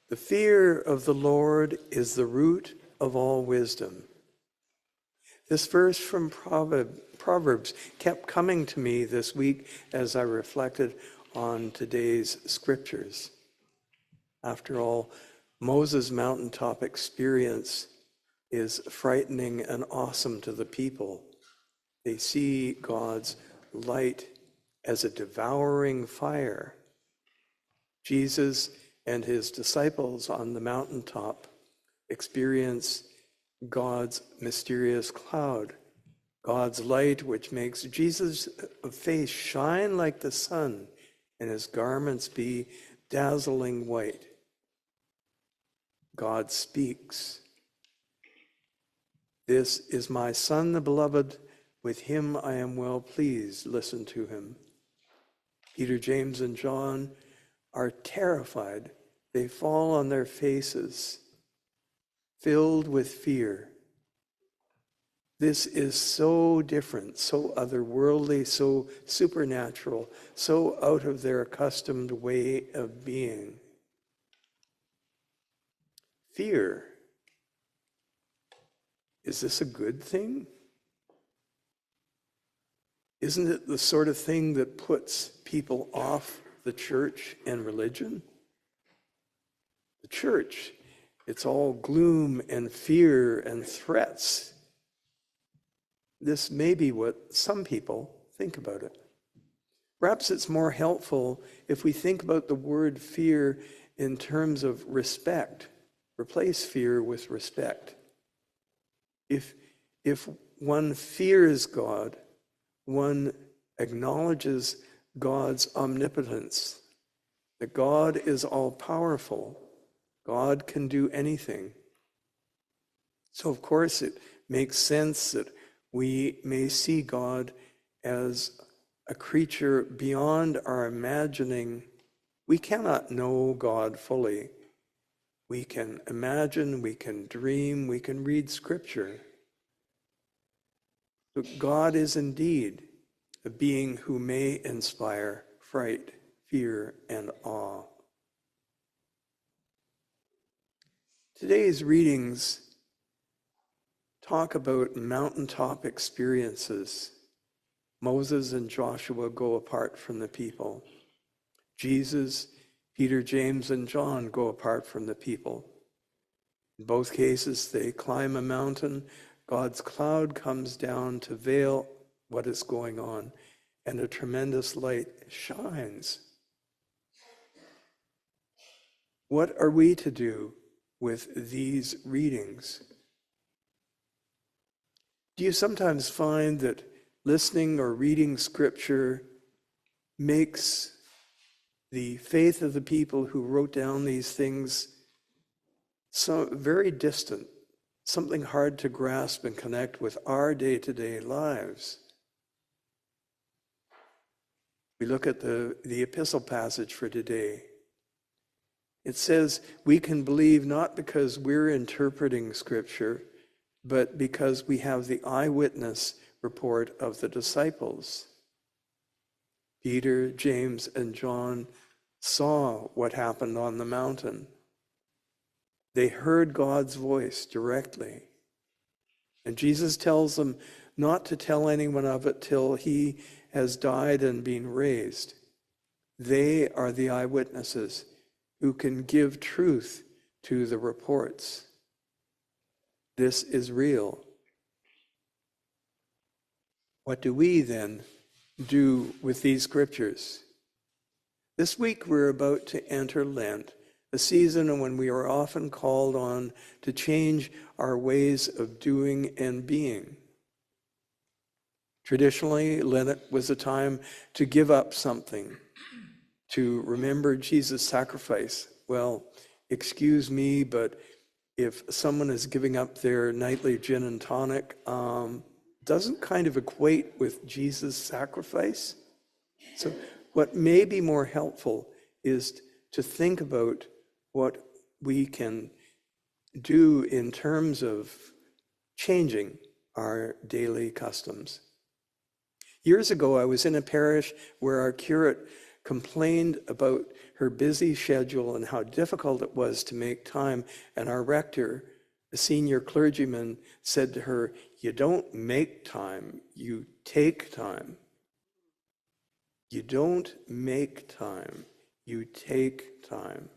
The fear of the Lord is the root of all wisdom. This verse from Proverbs kept coming to me this week as I reflected on today's scriptures. After all, Moses' mountaintop experience is frightening and awesome to the people. They see God's light as a devouring fire. Jesus and his disciples on the mountaintop experience God's mysterious cloud, God's light, which makes Jesus' face shine like the sun and his garments be dazzling white. God speaks. This is my son, the beloved. With him I am well pleased. Listen to him. Peter, James, and John are terrified. They fall on their faces, filled with fear. This is so different, so otherworldly, so supernatural, so out of their accustomed way of being. Fear. Is this a good thing? Isn't it the sort of thing that puts people off the church and religion? The church, it's all gloom and fear and threats. This may be what some people think about it. Perhaps it's more helpful if we think about the word fear in terms of respect. Replace fear with respect. If one fears God, one acknowledges God's omnipotence, that God is all-powerful. God can do anything. So, of course, it makes sense that we may see God as a creature beyond our imagining. We cannot know God fully. We can imagine, we can dream, we can read Scripture. But God is indeed a being who may inspire fright, fear, and awe. Today's readings talk about mountaintop experiences. Moses and Joshua go apart from the people. Jesus, Peter, James, and John go apart from the people. In both cases, they climb a mountain. God's cloud comes down to veil what is going on, and a tremendous light shines. What are we to do with these readings? Do you sometimes find that listening or reading Scripture makes the faith of the people who wrote down these things so very distant, something hard to grasp and connect with our day-to-day lives? We look at the epistle passage for today. It says we can believe not because we're interpreting Scripture, but because we have the eyewitness report of the disciples. Peter, James, and John saw what happened on the mountain. They heard God's voice directly. And Jesus tells them not to tell anyone of it till he has died and been raised. They are the eyewitnesses who can give truth to the reports. This is real. What do we then do with these scriptures? This week we're about to enter Lent, a season when we are often called on to change our ways of doing and being. Traditionally, Lent was a time to give up something, to remember Jesus' sacrifice. Well, excuse me, but if someone is giving up their nightly gin and tonic, doesn't kind of equate with Jesus' sacrifice. So what may be more helpful is to think about what we can do in terms of changing our daily customs. Years ago, I was in a parish where our curate complained about her busy schedule and how difficult it was to make time. And our rector, a senior clergyman, said to her, "You don't make time, you take time. You don't make time, you take time."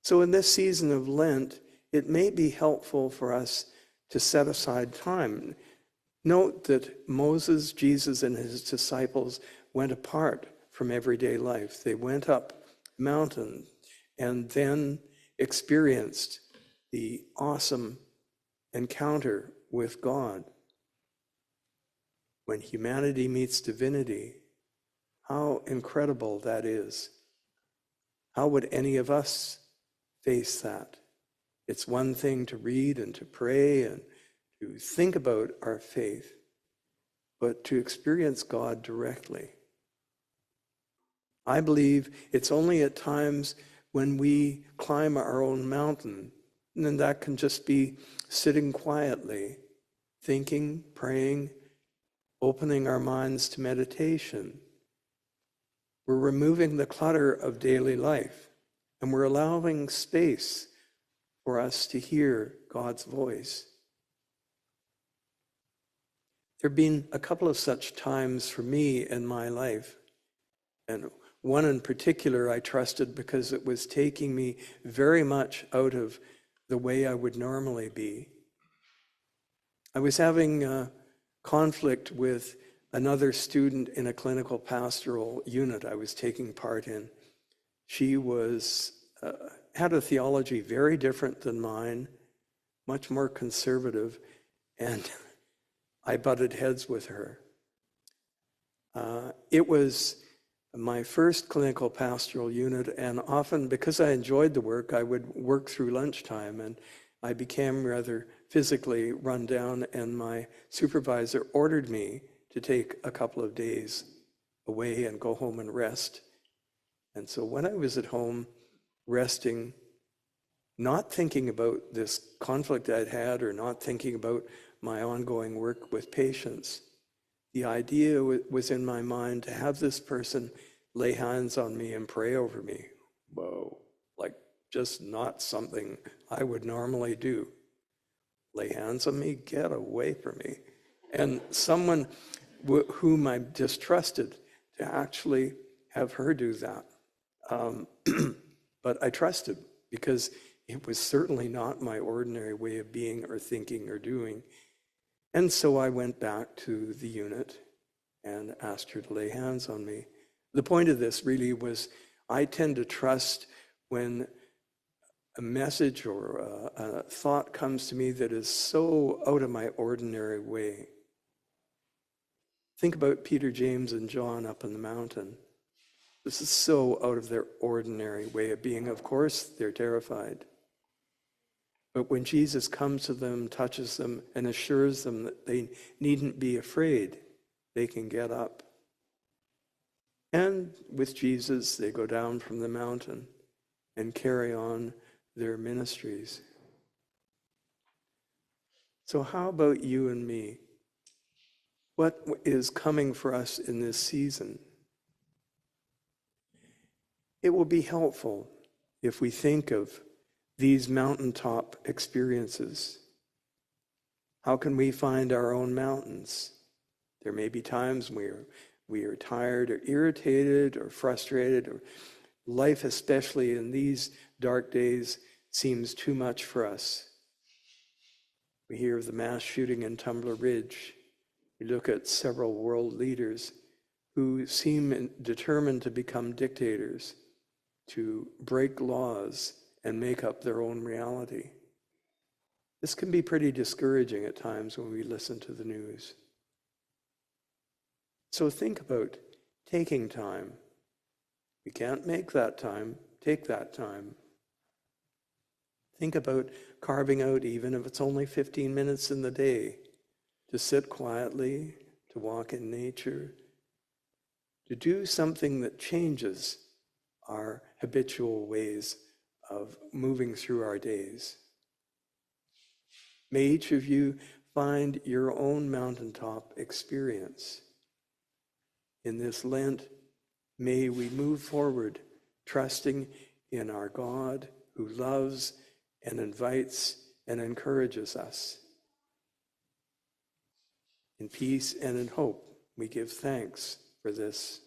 So in this season of Lent, it may be helpful for us to set aside time. Note that Moses, Jesus, and his disciples went apart from everyday life. They went up mountain and then experienced the awesome encounter with God. When humanity meets divinity, how incredible that is. How would any of us face that? It's one thing to read and to pray and to think about our faith, but to experience God directly. I believe it's only at times when we climb our own mountain, and then that can just be sitting quietly, thinking, praying, opening our minds to meditation. We're removing the clutter of daily life, and we're allowing space for us to hear God's voice. There have been a couple of such times for me in my life, and one in particular I trusted because it was taking me very much out of the way I would normally be. I was having a conflict with another student in a clinical pastoral unit I was taking part in. She had a theology very different than mine, much more conservative, and I butted heads with her. It was my first clinical pastoral unit, and often, because I enjoyed the work, I would work through lunchtime, and I became rather physically run down, and my supervisor ordered me to take a couple of days away and go home and rest. And so when I was at home resting, not thinking about this conflict I'd had or not thinking about my ongoing work with patients, the idea was in my mind to have this person lay hands on me and pray over me. Whoa, like just not something I would normally do. Lay hands on me, get away from me. And someone whom I distrusted, to actually have her do that. But I trusted because it was certainly not my ordinary way of being or thinking or doing. And so I went back to the unit and asked her to lay hands on me. The point of this really was I tend to trust when a message or a thought comes to me that is so out of my ordinary way. Think about Peter, James, and John up on the mountain. This is so out of their ordinary way of being. Of course, they're terrified. But when Jesus comes to them, touches them, and assures them that they needn't be afraid, they can get up. And with Jesus, they go down from the mountain and carry on their ministries. So how about you and me? What is coming for us in this season? It will be helpful if we think of these mountaintop experiences. How can we find our own mountains? There may be times where we are tired or irritated or frustrated, or life, especially in these dark days, seems too much for us. We hear of the mass shooting in Tumbler Ridge. We look at several world leaders who seem determined to become dictators, to break laws and make up their own reality. This can be pretty discouraging at times when we listen to the news. So think about taking time. We can't make that time, take that time. Think about carving out, even if it's only 15 minutes in the day, to sit quietly, to walk in nature, to do something that changes our habitual ways of moving through our days. May each of you find your own mountaintop experience in this Lent, may we move forward, trusting in our God who loves and invites and encourages us. In peace and in hope, we give thanks for this